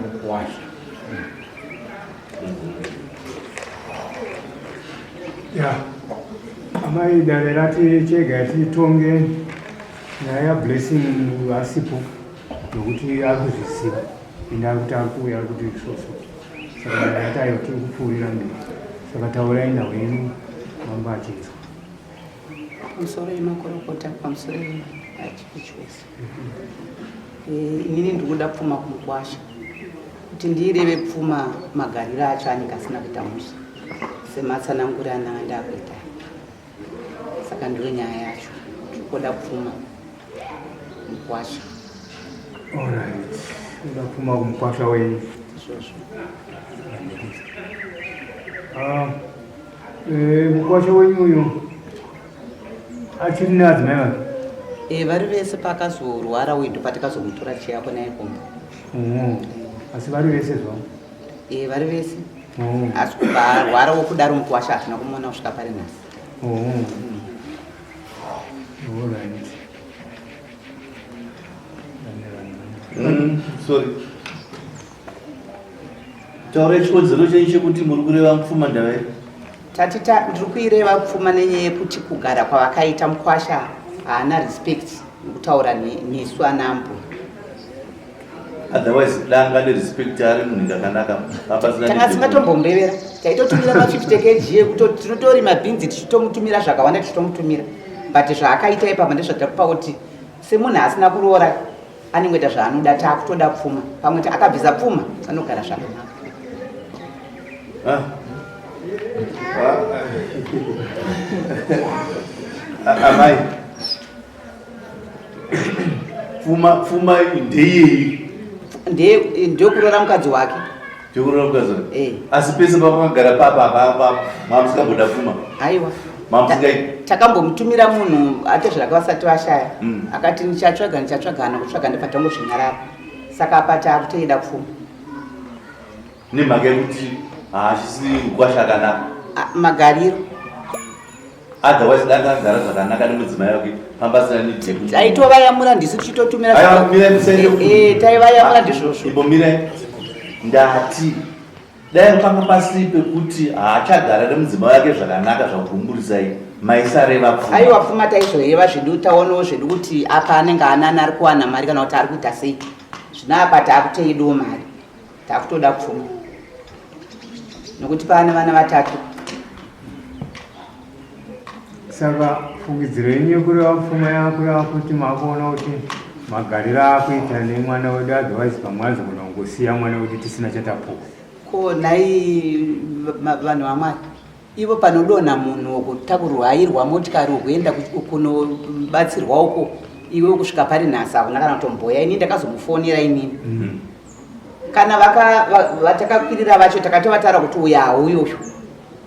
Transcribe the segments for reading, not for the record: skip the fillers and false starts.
Kumukwasha. Yeah. Amai darerati chegati tonge naya blessing asipo nokuti akuzvisiva enda kuti akuuya kuti soso saka dayatayo tiri kupfuurira mberi saka taurai nhau yenu mamba achinzwa pamusoro yemakorokota pamusoro yechipichwese inini ndikuda Pfuma Kumukwasha kuti ndireve Pfuma magariro acho anyika asina kuita musha sematsanangurana andakuita saka ndiyo nyaya yacho ndikuda Pfuma Kumukwasha. Alright, nda Pfuma Kumukwasha wenyu Mukwasha wenyu uyu achiri neadzimai vake? Vari vese pakazorwara uyu ndopatakazomutora chiyako naye kumba. Asi vari vese zvavo? Vari vese. Asi kubva arwara wokudaro Mukwasha hatina kumuona kusvika pari nhasi. Alright. Sorry. Taura chikodzero chenyu chekuti muri kureva Pfuma ndavai? Tatita ndiri kuireva Pfuma nenyaya yekuti kugara kwavakaita Mukwasha haana respect nekutaura nesu anambo. Otherwise danga nerespect ari munhu ndakanaka apasina. Tanga singatombombevera taitotumira ma50 kg yekuti tinotori mabhinzi tichitomutumira zvakawanda tichitomutumira but zvaakaita ipa ndezvatakupa kuti semunhu asina kuroora anengoita zvaanoda taakutoda Pfuma pamwe akabvisa Pfuma anogara zvakanaka. Amai Pfuma ndeyei? Ndeyokuroora mukadzi wake. Ndeyokuroora mukadzi wake? Asi pese pakagara papa mamusingamboda Pfuma? Aiwa mamusingai? Takambomutumira munhu ate zvake vasati vashaya akati ndichatsvaga nokutsvaga ndepatangozvinyarara saka apa taakutoida Pfuma. Nemhaka yekuti haachisi Mukwasha akanaka? Magariro. Otherwise danga agara zvakanaka nemudzimai wake pambasina nidhekuti taitovayamura ndisu tichitotumira taivayamura ndizvozvo. Imbomirai ndati dai panga pasiri pekuti haachagara nemudzimai wake zvakanaka zvakurumburisai maisareva Pfuma. Aiwa Pfuma taizoheva zvedu taonawo zvedu kuti apa anenge anani ari kuwana mari kana kuti ari kuita sei. Zvino apa taakutoidawo mari taakutoda Pfuma nokuti paane vana vatatu. Saka fungidziro yenyu yekureva Pfuma yako yakuti makuona kuti magariro akuita nemwana wedu otherwise pamwanzo kuna kungosiya mwana wedu tisina chatapuka. Ko nai vanhu vamwari ivo panodonha munhu wokutakurwairwa motikari wokuenda kunobatsirwa uko iwe kusvika pari nhasi hakuna kana kutomboya. Ini ndakazomufonera inini kana vatakakwirira vacho takati vatara kuti uya hauyoyo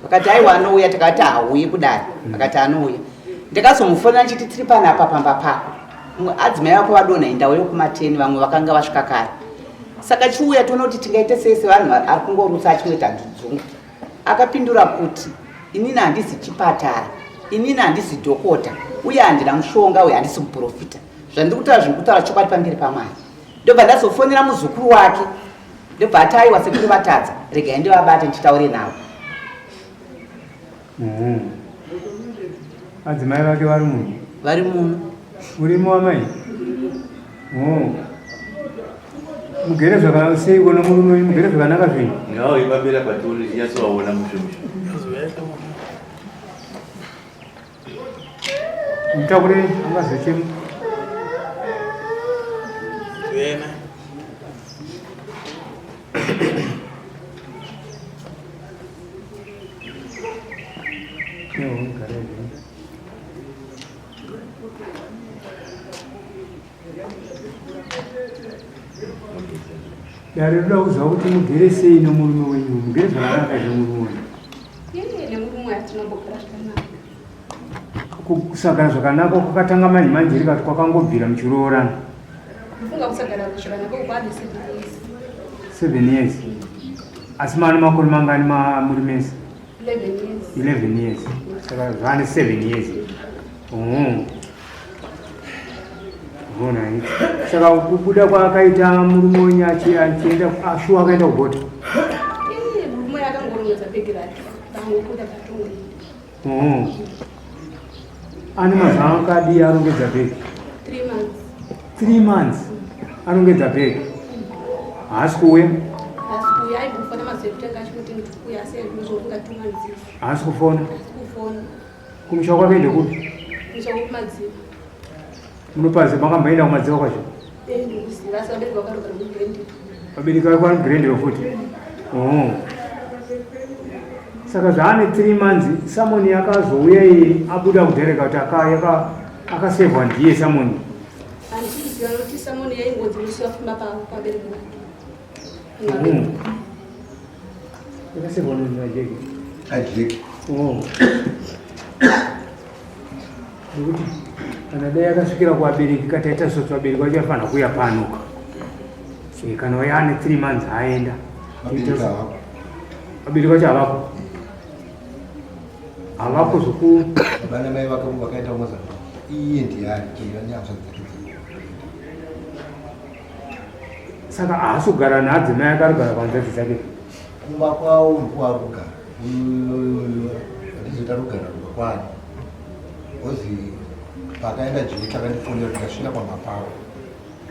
vakati aiwa anouya takati hauyi kudai vakati anouya. Ndakazomufonera nchiti tiri panapa pamba pako adzimai vako vadonha indawo yokumateni vamwe vakanga vasvika kare saka chiuya toona kuti tingaite sese vanhu ari kungorutsa achinoita nzungu. Akapindura kuti inini handisi chipatara, inini handisi dhokota uye handina mushonga uye handisi muprofita. Zvandiri kutaura zviri kutaura chokwadi pamberi paMwari. Ndobva ndazofonera muzukuru wake ndobva ati aiwa sekuri vatadza regai ndivabate ndichitaure navo. Adzimai vake vari muno? Vari muno. Urimo amai? Mugere zvakanaka sei kona murume wenyu mugere zvakanaka zvenyu? Nawo ipambira paturi tinyasowaona mushomusho. Mutakure angazochemu. Wena. Yarida kuziva kuti mugere sei nomurume wenyu, mugere zvakanaka zvemurume wenyu. Nemurume watinongogara zvakanaka. Kusagara zvakanaka kwakatanga manji rikati kwakangobvira muchiroorana. Kufunga kusagara zvakanaka kwade 7 years. Asi mane makore mangani murume wese? 11 years. Saka zvane 7 years. Unaona hivi. Saka kubuda kwakaita murume achienda ashuwa akaenda kubota. Murume akangorongedza bhegi rake. Tangokuda patungu. Ane mazano kadi arongedza bhegi. 3 months. 3 months. Arongedza bhegi. Haasi kuuya. Aigofona mazekutenga achikuti ndikuuya asi ndizvokuda 2 months. Haasi kufona. Kufona. Kumusha kwake ndekuti. Kumusha kumadziva. Munopazi makamboenda kumadziva kwacho. Ndikuziva asi vabereki vakaroka nokugrandi. Vabereki vake vari grandi futi. Saka zvaane 3 months samoni yakazouya abuda kudhereka kuti akasevwa ndiye samoni. Handiziva kuti samoni yaingodzimisiwa Pfuma pabereki vake. Yakasevwa nojeki. Ajeki. Nekuti kana dai akasvikira kuvabereki kataita soti vabereki vacho vafanira kuuya pano. Kana yaane 3 months aenda. Vabereki vacho havako. Havako zvoku Vana mai vakaita umazana. Iye ndiani nyasha dzake. Saka haasi kugara naadzimai akarugara panzvadzi dzake. Kumba kwawo ndikwarugara. Handizota rugara rwakwani. Ozi pakaenda jeki akandifonera kuti ndasvika pamapawo.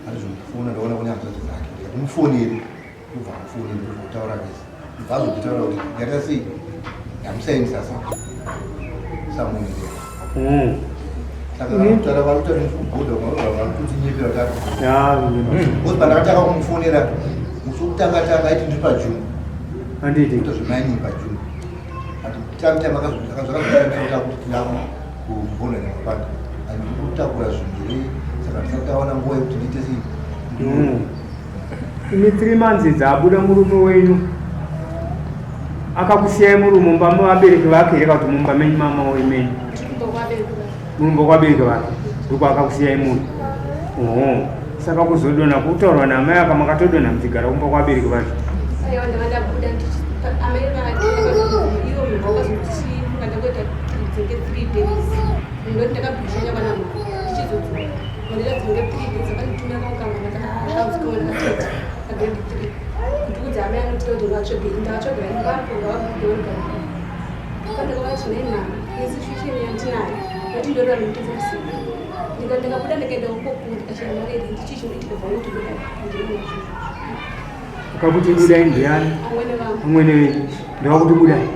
Handizondifuna ndaona kune hanzvadzi dzake. Ndakumufonera. Ndobva mufonera ndokutaura nesi. Ndazonditaura kuti ndaita sei? Ndamusaini sasa. Samoni. Saka vanotara varikutora nekugodha varikudzinyepera kare. Ozi pandakataka kumufonera musi wokutanga aiti ndiri pajuni. Handiti. Kuita zvemaini pajuni. Time akazvakazoita kuti tinama kumbona nemapanda. Handiri kutakura zvinhu saka ndisataona nguva yekuti ndiite sei. Ine 3 months dzabuda murume wenyu. Akakusiyai muri mumba mavabereki vake here kuti mumba menyu mama wemenyu. Mumba kwabereki vake. Ndiko akakusiyai muri. Saka kuzodona kutaurwa namai akamakatodona muchigara kumba kwabereki vake. Aiwa ndavadabuda amai ivo mumba wakazokuti kandakuita dzinge 3 days. Ndoti ndakabhishanya kana ndichizodzoka. Ndira dzinge 3 days akanditumira kaukanga ndakauzikaona katete kagrade 3. Ndikudza amai anotira kuti ndakatsvogera ipapo ngavakudorga. Pandakavati nenhamo nesituation yandinayo noti ndorora ndikudza kusiga. Ndikabuda ndikaenda ukokuru ndikashaya mari idzi ndichichinoitika kuti buda ndinoazvo. Akakuti budai ndiani? Amwene wenyu. Ndavakuti budai.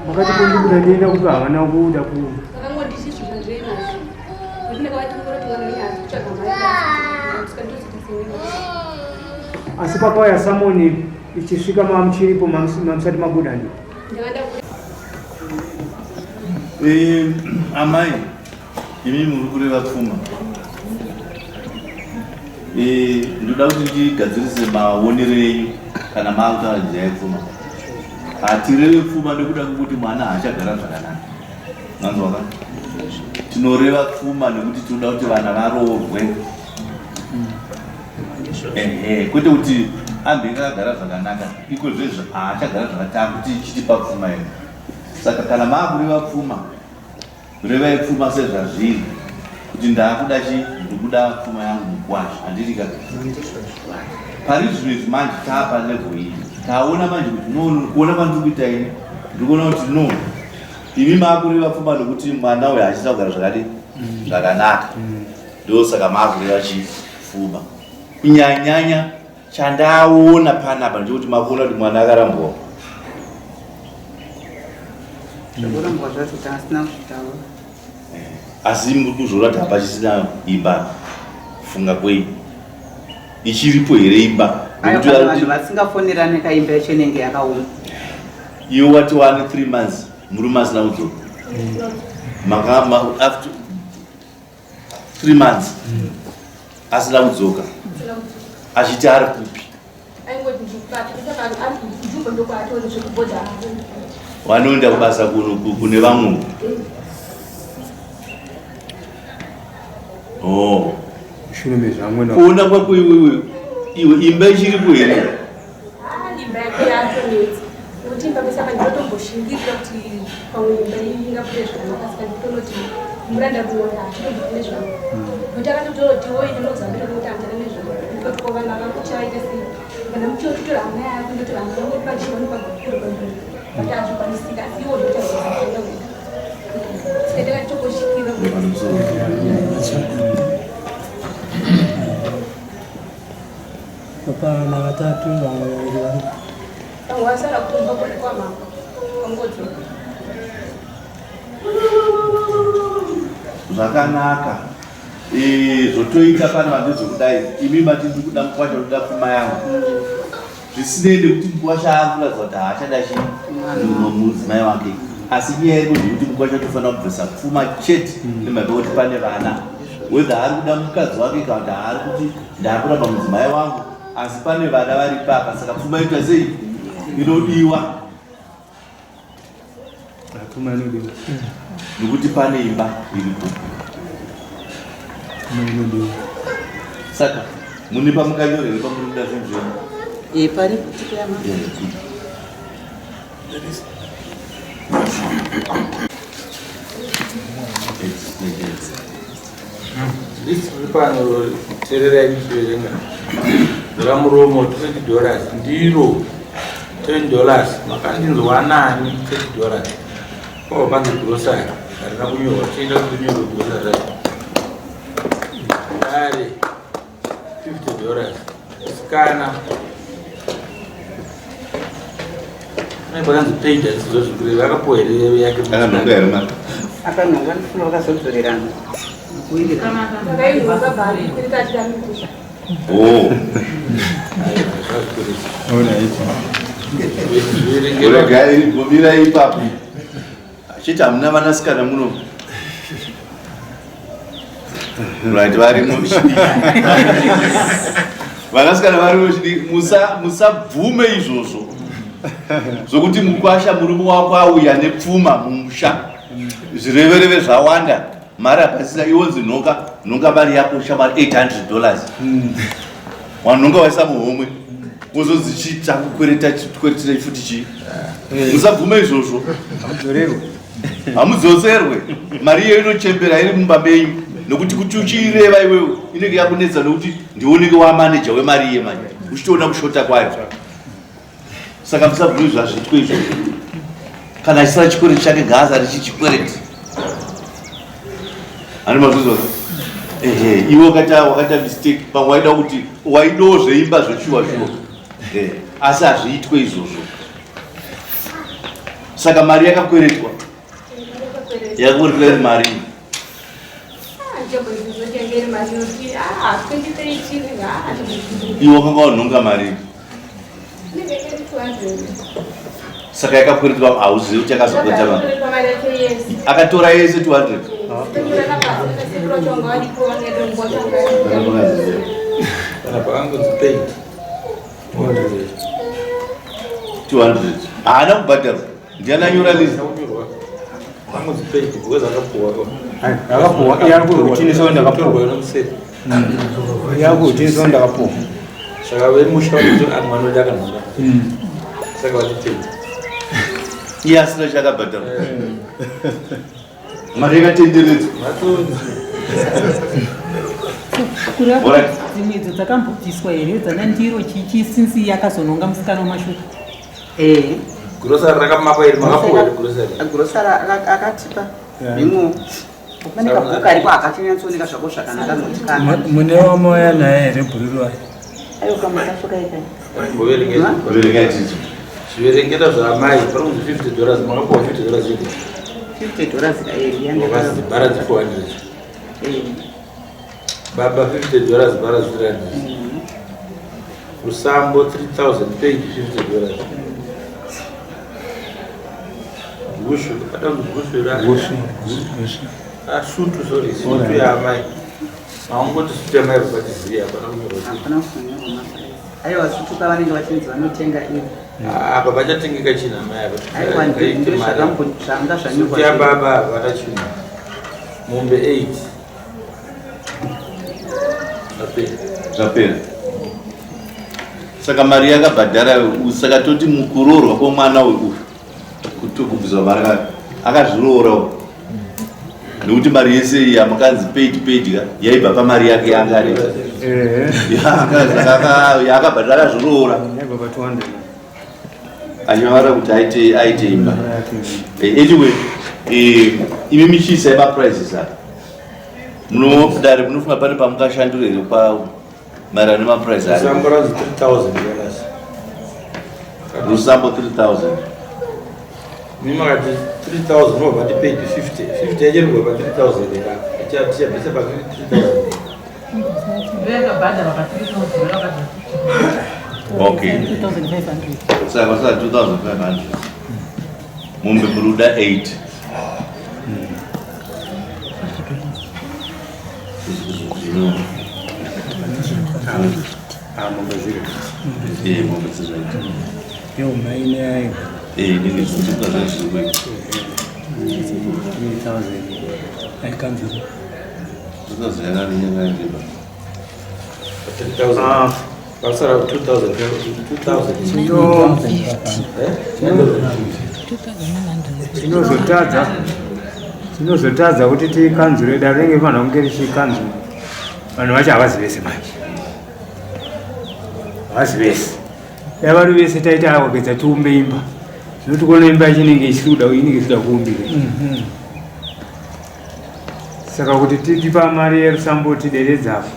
Makati kundibuda ndienda kuti havana kuda ku. Vakangondisizvo zvandinaizvo. Nekuti ndakavati kuti mwana wenyu kutsvaga mari asi pakauya samoni ichisvika mamuchiripo mamusati mabuda ndi. Amai, imi muri kureva Pfuma. Ndoda kuti ndigadzirise maonere enyu kana maakutaura njira yePfuma. Hatireve Pfuma nekuda kwekuti mwana haachagara zvakanaka. Manzwaka? Tinoreva Pfuma nekuti tinoda kuti vana varoorwe. Kwete kuti ambenge akagara zvakanaka, iko zvezvo haachagara zvakanaka kuti chitipa Pfuma ino. Saka kana maakureva Pfuma, revai Pfuma sezvazviri. Kuti ndakuda ndikuda Pfuma yangu Kumukwasha, handiti kaka. Pari zvino manje taapa level iyi. Taona manje kuti kuona kwandikuita ini, ndikuona kuti no. Imi maakureva Pfuma nokuti mwana uyu hachisa kugara zvakanaka. Ndo saka maakureva Pfuma. Kunyanya chandaona panapa ndikuti makuona kuti mwana akarambwa. Zvakurambwa zvacho tasina kutaura. Asi muri kuzorati hapachisina imba kufunga kwei. Ichiripo here imba. Vanhu vasingafonerane kaimba yacho inenge yakaoma. Iwe wati wane 3 months murume asina kudzoka. After 3 months asina kudzoka. Achiti ari kupi? Wanoenda kubasa kune vamwe. Shume zvamwe na. Kuona kwako iwe imba ichiripo here? Imba yake yatonetsa. Kuti imba pesa kanditomboshingirira kuti pamwe imba ingapfuura zvakanaka saka nditonoti muranda kuona nezvavo kuti akatototi woine mozambira kuti andana nezvavo ndikotiko vanhu vakakuchaita sei kana muchiotitora hama yako ndoti vanhu vangoti pachivani pagakuru kwambiri kuti azvikwanisika asi iwo ndotazoaenda kuti sikatakachokoshikira Hapana, watatu wawili. wasara kutumba kule kwa mama kongodzo zvakanaka zvotoita pana vandizo kudai imi matindi kuda mukwasha kuda pfuma yangu zvisinei nekuti mukwasha akuratidza kuti haachada mudzimai wake asi nyaya iri kuti mukwasha tofanira kubvisa pfuma chete nemhaka kuti pane vana wedha ari kuda mukadzi wake kana kuti haari kuti ndakuramba mudzimai wangu asi pane vana vari papa saka pfuma inoita sei inodiwa nekuti pane imba iripo saka mune pamukanyorere pamunoda zvinhu pari kutikirama pano tererai kuverenga ramuromo $20 ndiro $10 makandinzwa nani $30 panze grosari harina kunyorwa tienda kunyorwa grosari dare $50 sikana pakanzi paid azizozvikure vakapuwa here yake akanonga ndifuna vakazodzorerana gomira ipapo achiti hamuna vanasikana muno right varimo vanasikana varimo chidiki musabvume izvozvo zvokuti mukwasha murume wako auya nepfuma mumusha zvirevereve zvawanda mari apasisa iwonzi nhonga mari yako shamari $800 wanhonga waisa muhomwe wozozichita kukweretai futi chii musabvume izvozvo hamudzotserwe mari iyo inochembera iri mumba menyu nokuti kuti uchiireva iwewe inenge yakunetsa nokuti ndioneke wamaneja wemari iye manje uchitoona kushota kwayo saka musabvume zvazviitwe izvozvo kana achisara chikwereti chake ngaasa richichikwereti ani mazvizora iwe wakaita mistake pamwe waida kuti waidawo zveimba zvechiwa shuwa asi hazviitwe izvozvo saka mari yakakweretwa yakakweretwa iri mari iwe wakanga wanhonga mari saka yakakweretwa hauzivi kuti yakazokwereta mari akatora yese 200 200 haana kubhadharwa ndiana nyora list akapuwa yakurutinisa ndakapuwa yakurutinisa ndakapuwa saka vemusha kuti amwanoda kanhonga saka vachipei iye asina chakabhadharwa mari yakatenderedzwa dzimwe idzo dzakambobviswa here dzana ndiro chichi sinsi yakazononga musikana wamashuka grosari rakamapa iri makapuwa grosari akatipa imo pane kabhuku aripo akachinyatsoneka zvako zvakanaka notikana mune wamoya naye here bhuriro ayo ayo kamakashuka ikai kuverenga chicho zviverengera zvaamai pari kuti $50 makapuwa $50 zvidi $50 bara 400 baba $50 bara 300 Usambo 3,000 paid $50. Gushu, kadang gushu lah. Gushu. Shoot sorry, shoot ya mai. Mau ngoto shoot mai berpati apa namanya? Ayo wasutu kawa ni wachinzi vanotenga ini. Apa bacha tengeka china mai apa. Ayo wandindo shakambo shanga shanyuka. Ya baba vatachina. Mombe 8. Zvapera. Saka mari yakabhadhara saka toti mukuroorwa kwemwana uyu kutokubvisa mari akazviroora nekuti mari yese yamukanzi paid yaibva pamari yake yangari yakabhadhara akazviroora anyavara kuti aite imba. Anyway, imi michiisa maprices apa munodare munofunga pane pamukashandura here kwavo maererano nemaprice ari rusambo 3000 mimakati 3000 nobva tipaid 50 yachirigwa pa 3000 tichabvisa pa 3000. Okay. Saka 2500 mumbe muruda 8 Pasara 2000 chinozotadza kuti tikanzure dare ringe vanhu kunge richikanzura vanhu vacho havazi vese manje havazi vese dai vari vese taita awagedza tiumbe imba zvinoti kuona imba inenge ichida kuumbira saka kuti titipa mari yerusambo tideredzapo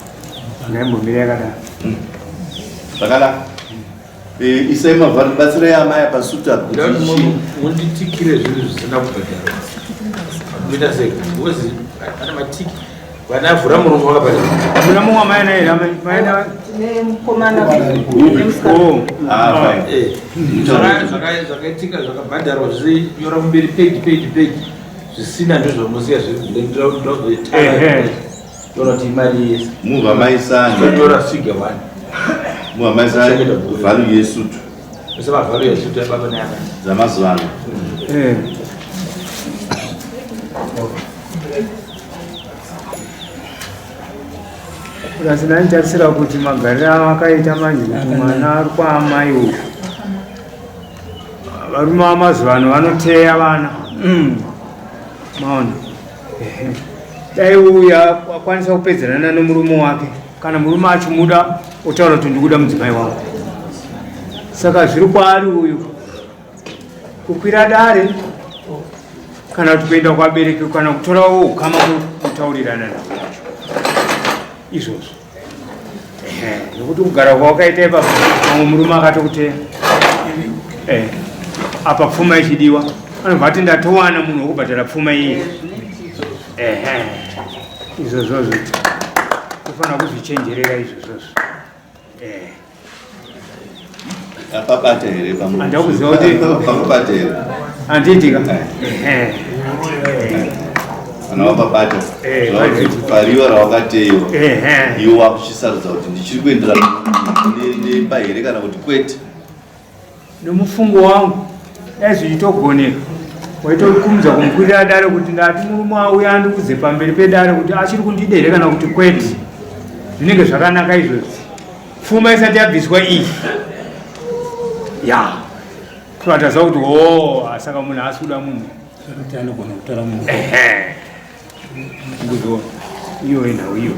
ngaimbomira yakadaro zvakanaka. Isai mavhari batsirai amai pasuta kuti munditikire zvinhu zvisina kubhadhara kuita sei because ana matiki vana vhura muromo wakabhadhara muna mumwe amai naye maina zvakaitika zvakabhadharwa zvinyora kumberi paid zvisina ndozvamuziya zvinoti imari yese mubva maisanga figure 1 mubva maisanga vhalu yesutu ese mavhalu yesutu ebaba neana dzamazuva ano. Kurasina nitarisira kuti magariro akaita manje kuti mwana ari kwaamai uyu varume vamazuva ano vanoteya vana maona dai uya akwanisa kupedzerana nomurume wake kana murume achimuda otaura kuti ndikuda mudzimai wangu saka zviri kwaari uyu kukwira dare kana kuti kuenda kwabereki kana kutorawo ukama kutaurirana navo izvozvo nokuti kugara kwawakaita ipapo mamwe murume akatokuteya apa pfuma ichidiwa anobva ati ndatowana munhu wokubhadhara pfuma iyi izvozvozvo tofanira kuzvichenjerera izvozvozvo apabata here andakuziva kuti pamubata here handiitika kana wapabata pariwa rawakateyiwa iwo wakuchisarudza kuti ndichiri kuendera nemba here kana kuti kwete nomufungo wangu dai zvichitogoneka waitokumudza kumukwirira dare kuti ndati murume auya andikuze pamberi pedare kuti achiri kundida here kana kuti kwete zvinenge zvakanaka izvozvi pfuma isati yabviswa iyi tobataza kuti saka munhu asi kuda munhu kuti anogona kutara munhu iyo enhau iyo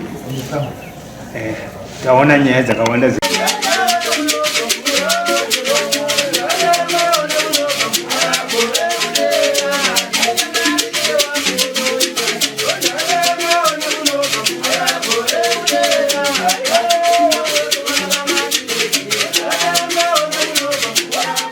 taona nyaya dzakawanda